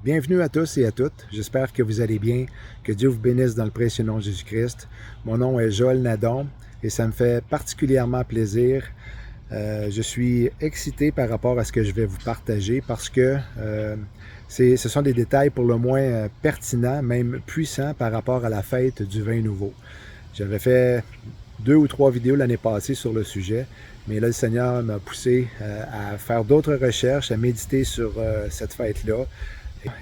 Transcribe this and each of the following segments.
Bienvenue à tous et à toutes. J'espère que vous allez bien, que Dieu vous bénisse dans le précieux nom de Jésus-Christ. Mon nom est Joël Nadon et ça me fait particulièrement plaisir. Je suis excité par rapport à ce que je vais vous partager parce que ce sont des détails pour le moins pertinents, même puissants par rapport à la fête du vin nouveau. J'avais fait 2 ou 3 vidéos l'année passée sur le sujet, mais là le Seigneur m'a poussé à faire d'autres recherches, à méditer sur cette fête-là.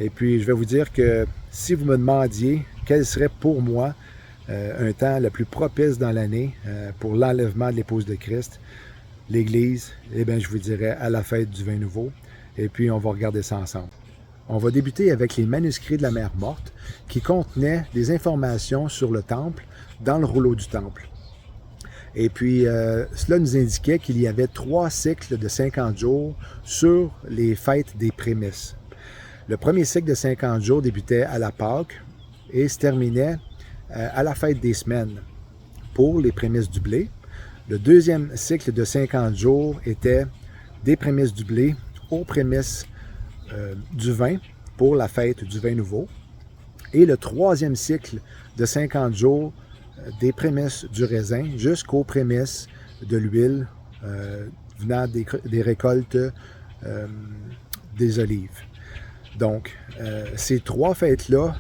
Et puis, je vais vous dire que si vous me demandiez quel serait pour moi un temps le plus propice dans l'année pour l'enlèvement de l'épouse de Christ, l'Église, eh bien, je vous dirais à la fête du vin nouveau. Et puis, on va regarder ça ensemble. On va débuter avec les manuscrits de la mer morte qui contenaient des informations sur le temple dans le rouleau du temple. Et puis, cela nous indiquait qu'il y avait 3 cycles de 50 jours sur les fêtes des prémices. Le premier cycle de 50 jours débutait à la Pâque et se terminait à la fête des semaines pour les prémices du blé. Le deuxième cycle de 50 jours était des prémices du blé aux prémices du vin pour la fête du vin nouveau. Et le troisième cycle de 50 jours des prémices du raisin jusqu'aux prémices de l'huile venant des récoltes des olives. Donc, ces 3 fêtes-là,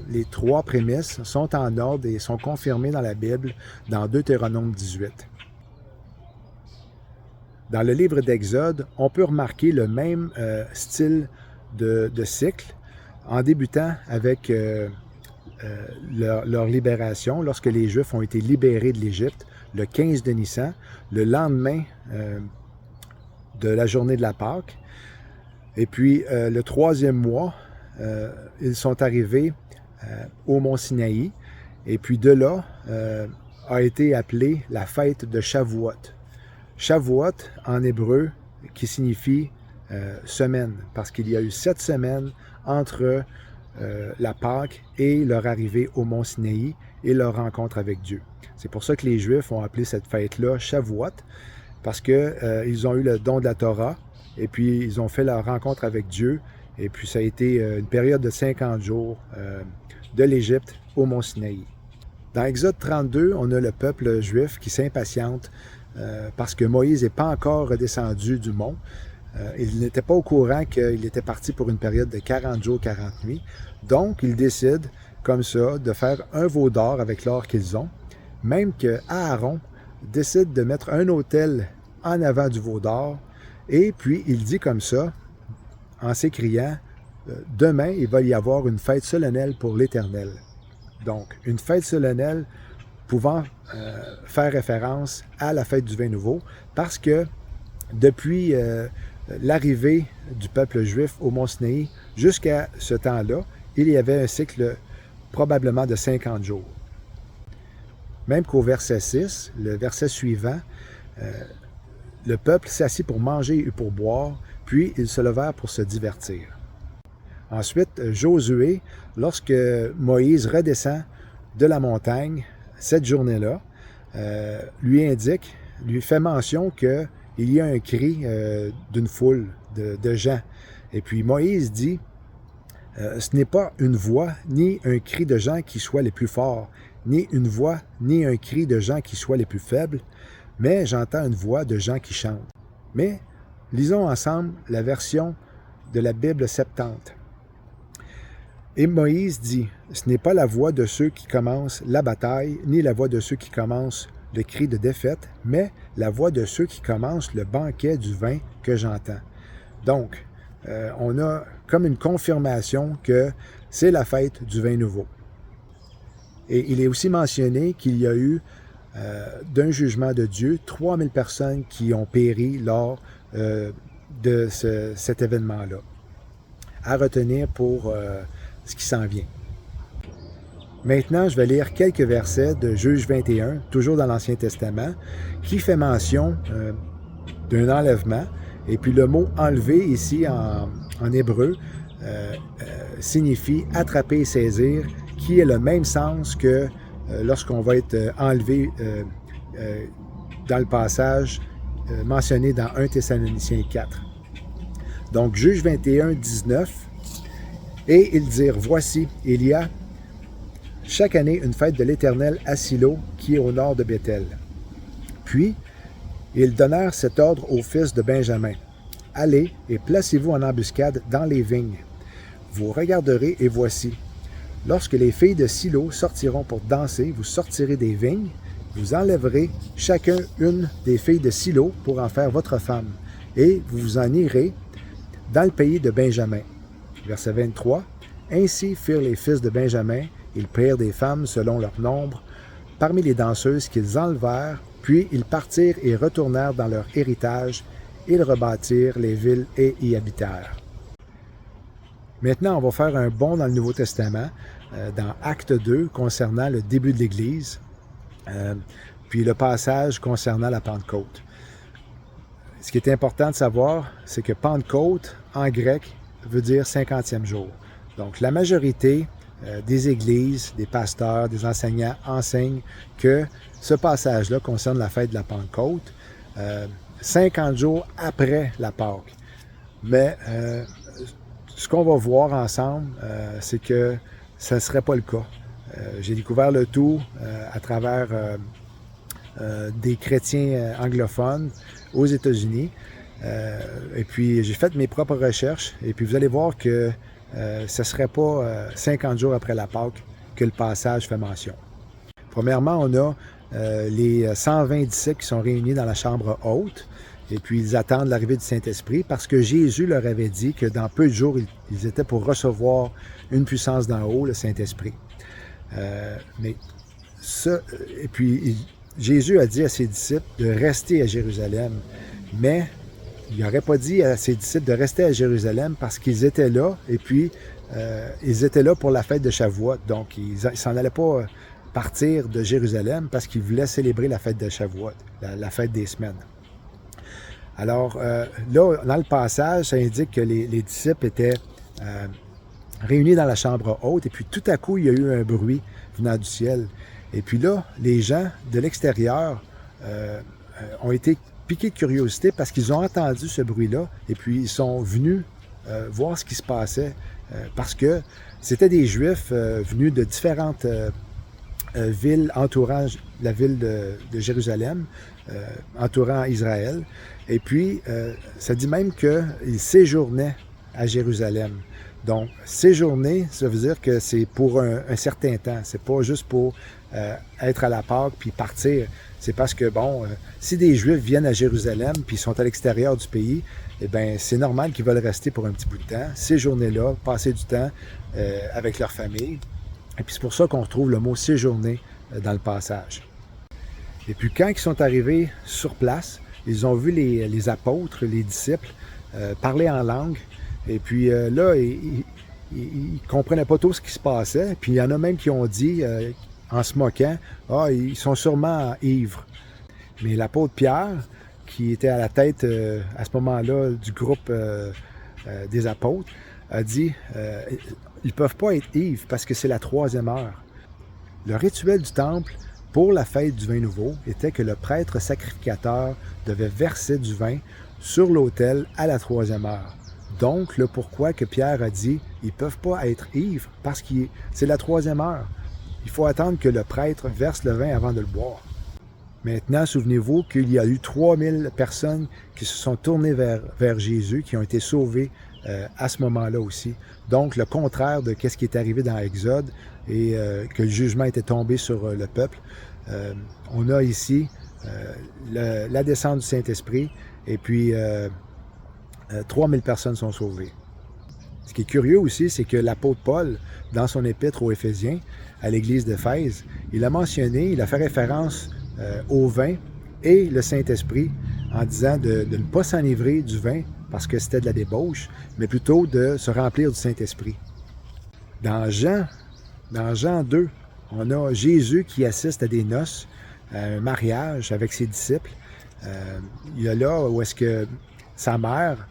les 3 prémices sont en ordre et sont confirmées dans la Bible dans Deutéronome 18. Dans le livre d'Exode, on peut remarquer le même style de cycle en débutant avec leur libération, lorsque les Juifs ont été libérés de l'Égypte, le 15 de Nissan, le lendemain de la journée de la Pâque. Et puis, le 3e mois, ils sont arrivés au mont Sinaï. Et puis, de là, a été appelée la fête de Shavuot. Shavuot, en hébreu, qui signifie semaine, parce qu'il y a eu 7 semaines entre la Pâque et leur arrivée au mont Sinaï et leur rencontre avec Dieu. C'est pour ça que les Juifs ont appelé cette fête-là Shavuot, parce qu'ils ont eu le don de la Torah. Et puis, ils ont fait leur rencontre avec Dieu. Et puis, ça a été une période de 50 jours de l'Égypte au mont Sinaï. Dans Exode 32, on a le peuple juif qui s'impatiente parce que Moïse n'est pas encore redescendu du mont. Il n'était pas au courant qu'il était parti pour une période de 40 jours, 40 nuits. Donc, ils décident, comme ça, de faire un veau d'or avec l'or qu'ils ont. Même que Aaron décide de mettre un autel en avant du veau d'or. Et puis, il dit comme ça, en s'écriant, « Demain, il va y avoir une fête solennelle pour l'Éternel. » Donc, une fête solennelle pouvant faire référence à la fête du vin nouveau, parce que depuis l'arrivée du peuple juif au mont Sinaï jusqu'à ce temps-là, il y avait un cycle probablement de 50 jours. Même qu'au verset 6, le verset suivant, le peuple s'assit pour manger et pour boire, puis ils se levèrent pour se divertir. Ensuite, Josué, lorsque Moïse redescend de la montagne cette journée-là, lui fait mention qu'il y a un cri d'une foule de gens. Et puis Moïse dit, ce n'est pas une voix ni un cri de gens qui soient les plus forts, ni une voix ni un cri de gens qui soient les plus faibles, mais j'entends une voix de gens qui chantent. Mais lisons ensemble la version de la Bible Septante. Et Moïse dit, ce n'est pas la voix de ceux qui commencent la bataille, ni la voix de ceux qui commencent le cri de défaite, mais la voix de ceux qui commencent le banquet du vin que j'entends. Donc, on a comme une confirmation que c'est la fête du vin nouveau. Et il est aussi mentionné qu'il y a eu d'un jugement de Dieu, 3000 personnes qui ont péri lors de cet événement-là. À retenir pour ce qui s'en vient. Maintenant, je vais lire quelques versets de Juge 21, toujours dans l'Ancien Testament, qui fait mention d'un enlèvement. Et puis le mot « enlever » ici en hébreu signifie « attraper et saisir », qui est le même sens que lorsqu'on va être enlevé dans le passage mentionné dans 1 Thessaloniciens 4. Donc, Juge 21, 19, Et ils dirent, voici, il y a chaque année une fête de l'Éternel à Silo, qui est au nord de Béthel. Puis, ils donnèrent cet ordre aux fils de Benjamin. Allez et placez-vous en embuscade dans les vignes. Vous regarderez et voici. Lorsque les filles de Silo sortiront pour danser, vous sortirez des vignes, vous enlèverez chacun une des filles de Silo pour en faire votre femme, et vous vous en irez dans le pays de Benjamin. Verset 23. Ainsi firent les fils de Benjamin, ils prirent des femmes selon leur nombre, parmi les danseuses qu'ils enlevèrent, puis ils partirent et retournèrent dans leur héritage, ils rebâtirent les villes et y habitèrent. Maintenant, on va faire un bond dans le Nouveau Testament, dans Acte 2, concernant le début de l'Église, puis le passage concernant la Pentecôte. Ce qui est important de savoir, c'est que Pentecôte, en grec, veut dire 50e jour. Donc, la majorité des églises, des pasteurs, des enseignants enseignent que ce passage-là concerne la fête de la Pentecôte, 50 jours après la Pâque. Mais ce qu'on va voir ensemble, c'est que ça ne serait pas le cas. J'ai découvert le tout à travers des chrétiens anglophones aux États-Unis. Et puis, j'ai fait mes propres recherches. Et puis, vous allez voir que ce ne serait pas 50 jours après la Pâque que le passage fait mention. Premièrement, on a les 120 disciples qui sont réunis dans la chambre haute. Et puis, ils attendent l'arrivée du Saint-Esprit parce que Jésus leur avait dit que dans peu de jours, ils étaient pour recevoir une puissance d'en haut, le Saint-Esprit. Et puis, Jésus a dit à ses disciples de rester à Jérusalem. Mais il n'aurait pas dit à ses disciples de rester à Jérusalem parce qu'ils étaient là, et puis ils étaient là pour la fête de Shavuot. Donc, ils ne s'en allaient pas partir de Jérusalem parce qu'ils voulaient célébrer la fête de Shavuot, la fête des semaines. Alors, là, dans le passage, ça indique que les disciples étaient réunis dans la chambre haute, et puis tout à coup, il y a eu un bruit venant du ciel. Et puis là, les gens de l'extérieur ont été piqués de curiosité parce qu'ils ont entendu ce bruit-là, et puis ils sont venus voir ce qui se passait, parce que c'était des Juifs venus de différentes villes entourant la ville de Jérusalem, entourant Israël. Et puis, ça dit même qu'ils séjournaient à Jérusalem. Donc, séjourner, ça veut dire que c'est pour un certain temps. C'est pas juste pour être à la Pâque puis partir. C'est parce que, si des Juifs viennent à Jérusalem puis sont à l'extérieur du pays, eh bien, c'est normal qu'ils veulent rester pour un petit bout de temps, séjourner là, passer du temps avec leur famille. Et puis, c'est pour ça qu'on retrouve le mot séjourner dans le passage. Et puis, quand ils sont arrivés sur place, ils ont vu les apôtres, les disciples, parler en langue. Et puis là, ils ne comprenaient pas tout ce qui se passait. Puis il y en a même qui ont dit, en se moquant, « Ah, ils sont sûrement ivres. » Mais l'apôtre Pierre, qui était à la tête à ce moment-là du groupe des apôtres, a dit, ils ne peuvent pas être ivres parce que c'est la 3e heure. Le rituel du temple pour la fête du vin nouveau était que le prêtre sacrificateur devait verser du vin sur l'autel à la 3e heure. Donc, le pourquoi que Pierre a dit, ils ne peuvent pas être ivres parce que c'est la 3e heure. Il faut attendre que le prêtre verse le vin avant de le boire. Maintenant, souvenez-vous qu'il y a eu 3000 personnes qui se sont tournées vers Jésus, qui ont été sauvées à ce moment-là aussi. Donc, le contraire de ce qui est arrivé dans Exode et que le jugement était tombé sur le peuple. On a ici la descente du Saint-Esprit et puis 3000 personnes sont sauvées. Ce qui est curieux aussi, c'est que l'apôtre Paul, dans son épître aux Éphésiens, à l'église d'Éphèse, il a mentionné, il a fait référence au vin et le Saint-Esprit en disant de ne pas s'enivrer du vin parce que c'était de la débauche, mais plutôt de se remplir du Saint-Esprit. Dans Jean 2, on a Jésus qui assiste à des noces, à un mariage avec ses disciples. Il y a là où est-ce que sa mère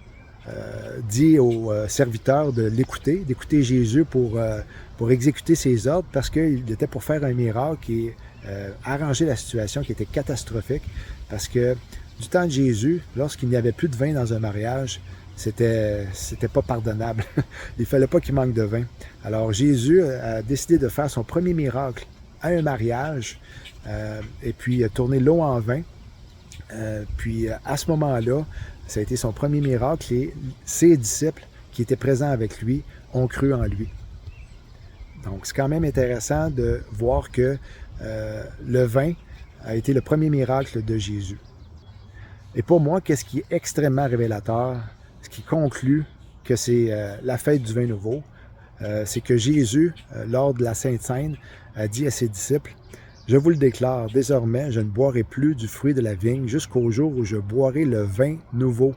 dit aux serviteurs d'écouter Jésus pour exécuter ses ordres parce qu'il était pour faire un miracle et arranger la situation qui était catastrophique parce que du temps de Jésus, lorsqu'il n'y avait plus de vin dans un mariage, c'était pas pardonnable. Il ne fallait pas qu'il manque de vin. Alors Jésus a décidé de faire son premier miracle à un mariage, et puis tourner l'eau en vin. Puis à ce moment-là, ça a été son premier miracle et ses disciples qui étaient présents avec lui ont cru en lui. Donc c'est quand même intéressant de voir que le vin a été le premier miracle de Jésus. Et pour moi, qu'est-ce qui est extrêmement révélateur, ce qui conclut que c'est la fête du vin nouveau, c'est que Jésus, lors de la Sainte Seine, a dit à ses disciples, « Je vous le déclare, désormais, je ne boirai plus du fruit de la vigne jusqu'au jour où je boirai le vin nouveau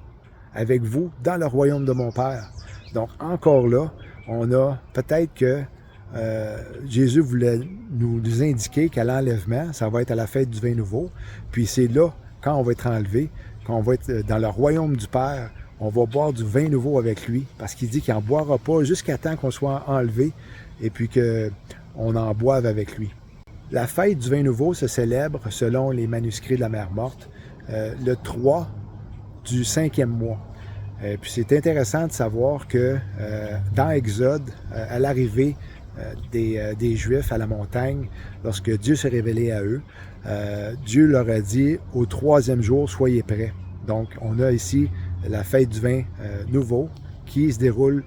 avec vous dans le royaume de mon Père. » Donc, encore là, on a peut-être que Jésus voulait nous indiquer qu'à l'enlèvement, ça va être à la fête du vin nouveau. Puis c'est là, quand on va être enlevé, quand on va être dans le royaume du Père, on va boire du vin nouveau avec lui, parce qu'il dit qu'il n'en boira pas jusqu'à temps qu'on soit enlevé et puis qu'on en boive avec lui. La fête du vin nouveau se célèbre, selon les manuscrits de la Mer Morte, le 3 du 5e mois. Puis c'est intéressant de savoir que dans Exode, à l'arrivée des Juifs à la montagne, lorsque Dieu s'est révélé à eux, Dieu leur a dit « Au 3e jour, soyez prêts ». Donc, on a ici la fête du vin nouveau qui se déroule,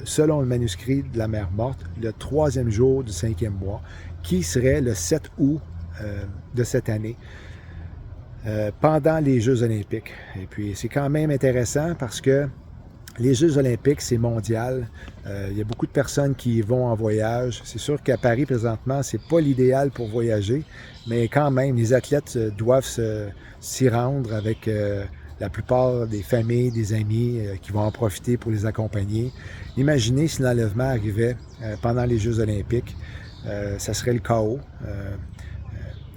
selon le manuscrit de la Mer Morte, le 3e jour du 5e mois, qui serait le 7 août de cette année, pendant les Jeux olympiques. Et puis, c'est quand même intéressant parce que les Jeux olympiques, c'est mondial. Il y a beaucoup de personnes qui vont en voyage. C'est sûr qu'à Paris, présentement, c'est pas l'idéal pour voyager, mais quand même, les athlètes doivent s'y rendre avec la plupart des familles, des amis qui vont en profiter pour les accompagner. Imaginez si l'enlèvement arrivait pendant les Jeux olympiques. Ça serait le chaos.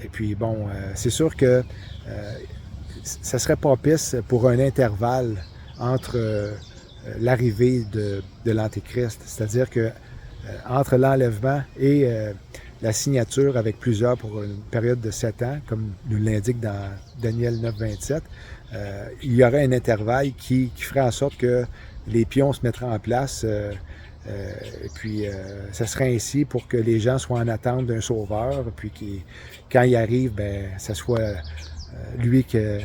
Et puis, bon, c'est sûr que ça serait propice pour un intervalle entre l'arrivée de l'Antéchrist. C'est-à-dire que entre l'enlèvement et la signature avec plusieurs pour une période de 7 ans, comme nous l'indique dans Daniel 9, 27, il y aurait un intervalle qui ferait en sorte que les pions se mettraient en place. Et puis, ça serait ainsi pour que les gens soient en attente d'un sauveur, puis quand il arrive, ben, ça soit lui que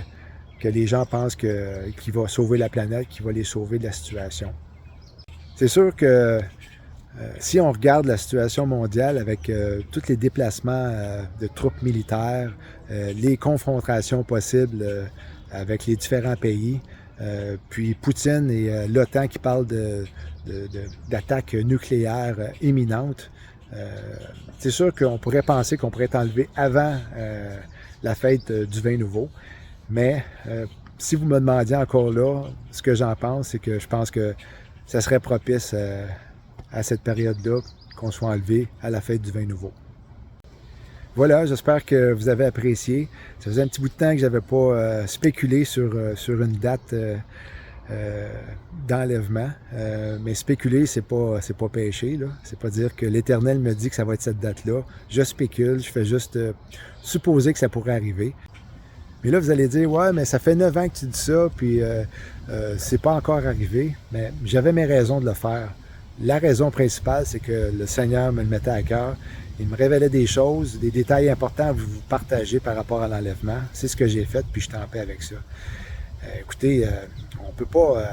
les gens pensent qu'il va sauver la planète, qu'il va les sauver de la situation. C'est sûr que si on regarde la situation mondiale avec tous les déplacements de troupes militaires, les confrontations possibles avec les différents pays, puis Poutine et l'OTAN qui parlent d'attaques nucléaires imminentes, c'est sûr qu'on pourrait penser qu'on pourrait être enlevé avant la fête du vin nouveau. Mais si vous me demandiez encore là, ce que j'en pense, c'est que je pense que ça serait propice à cette période-là qu'on soit enlevé à la fête du vin nouveau. Voilà, j'espère que vous avez apprécié. Ça faisait un petit bout de temps que je n'avais pas spéculé sur une date d'enlèvement. Mais spéculer, c'est pas péché, là. C'est pas dire que l'Éternel me dit que ça va être cette date-là. Je spécule, je fais juste supposer que ça pourrait arriver. Mais là, vous allez dire, ouais, mais ça fait 9 ans que tu dis ça, puis c'est pas encore arrivé. Mais j'avais mes raisons de le faire. La raison principale, c'est que le Seigneur me le mettait à cœur. Il me révélait des choses, des détails importants à vous partager par rapport à l'enlèvement. C'est ce que j'ai fait, puis je suis en paix avec ça. Écoutez, on ne peut pas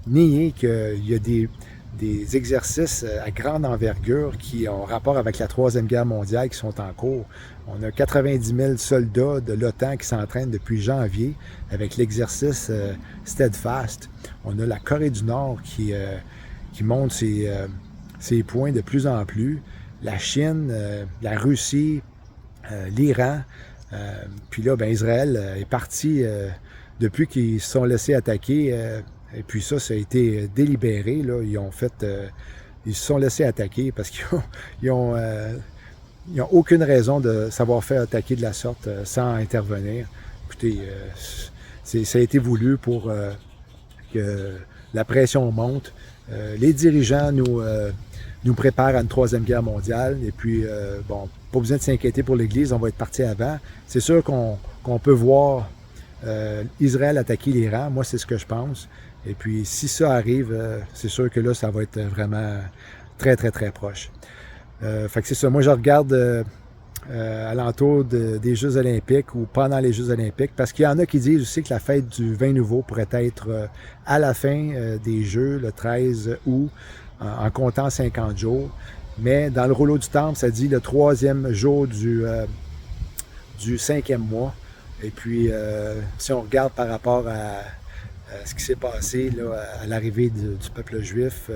nier qu'il y a des exercices à grande envergure qui ont rapport avec la Troisième Guerre mondiale qui sont en cours. On a 90 000 soldats de l'OTAN qui s'entraînent depuis janvier avec l'exercice Steadfast. On a la Corée du Nord qui monte ses points de plus en plus. La Chine, la Russie, l'Iran. Puis là, ben, Israël est parti depuis qu'ils se sont laissés attaquer. Et puis ça a été délibéré. Là. Ils se sont laissés attaquer parce qu'ils ont aucune raison de savoir faire attaquer de la sorte sans intervenir. Écoutez, ça a été voulu pour que la pression monte. Les dirigeants nous préparent à une troisième guerre mondiale. Et puis, bon, pas besoin de s'inquiéter pour l'Église, on va être parti avant. C'est sûr qu'on peut voir Israël attaquer l'Iran. Moi, c'est ce que je pense. Et puis, si ça arrive, c'est sûr que là, ça va être vraiment très, très, très proche. Fait que c'est ça. Moi, je regarde alentour des Jeux olympiques ou pendant les Jeux olympiques, parce qu'il y en a qui disent aussi que la fête du vin nouveau pourrait être à la fin des Jeux, le 13 août, en comptant 50 jours. Mais dans le rouleau du temple, ça dit le 3e jour du 5e mois. Et puis, si on regarde par rapport à ce qui s'est passé là, à l'arrivée du peuple juif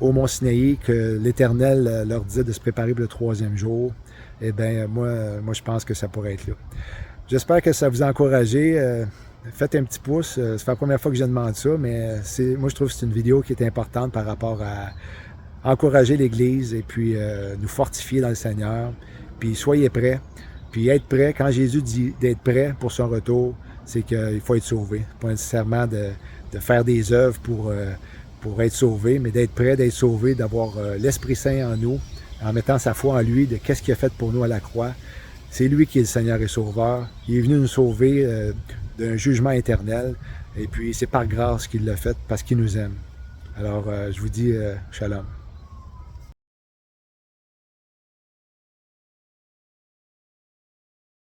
au Mont Sinaï, que l'Éternel leur disait de se préparer pour le 3e jour, eh bien, moi, je pense que ça pourrait être là. J'espère que ça vous a encouragé. Faites un petit pouce. C'est la première fois que je demande ça, mais moi, je trouve que c'est une vidéo qui est importante par rapport à encourager l'Église et puis nous fortifier dans le Seigneur. Puis soyez prêts. Puis être prêt, quand Jésus dit d'être prêt pour son retour, c'est qu'il faut être sauvé. Pas nécessairement de faire des œuvres pour être sauvé, mais d'être prêt, d'être sauvé, d'avoir l'Esprit Saint en nous, en mettant sa foi en lui, de qu'est-ce qu'il a fait pour nous à la croix. C'est lui qui est le Seigneur et Sauveur. Il est venu nous sauver d'un jugement éternel. Et puis c'est par grâce qu'il l'a fait, parce qu'il nous aime. Alors je vous dis shalom.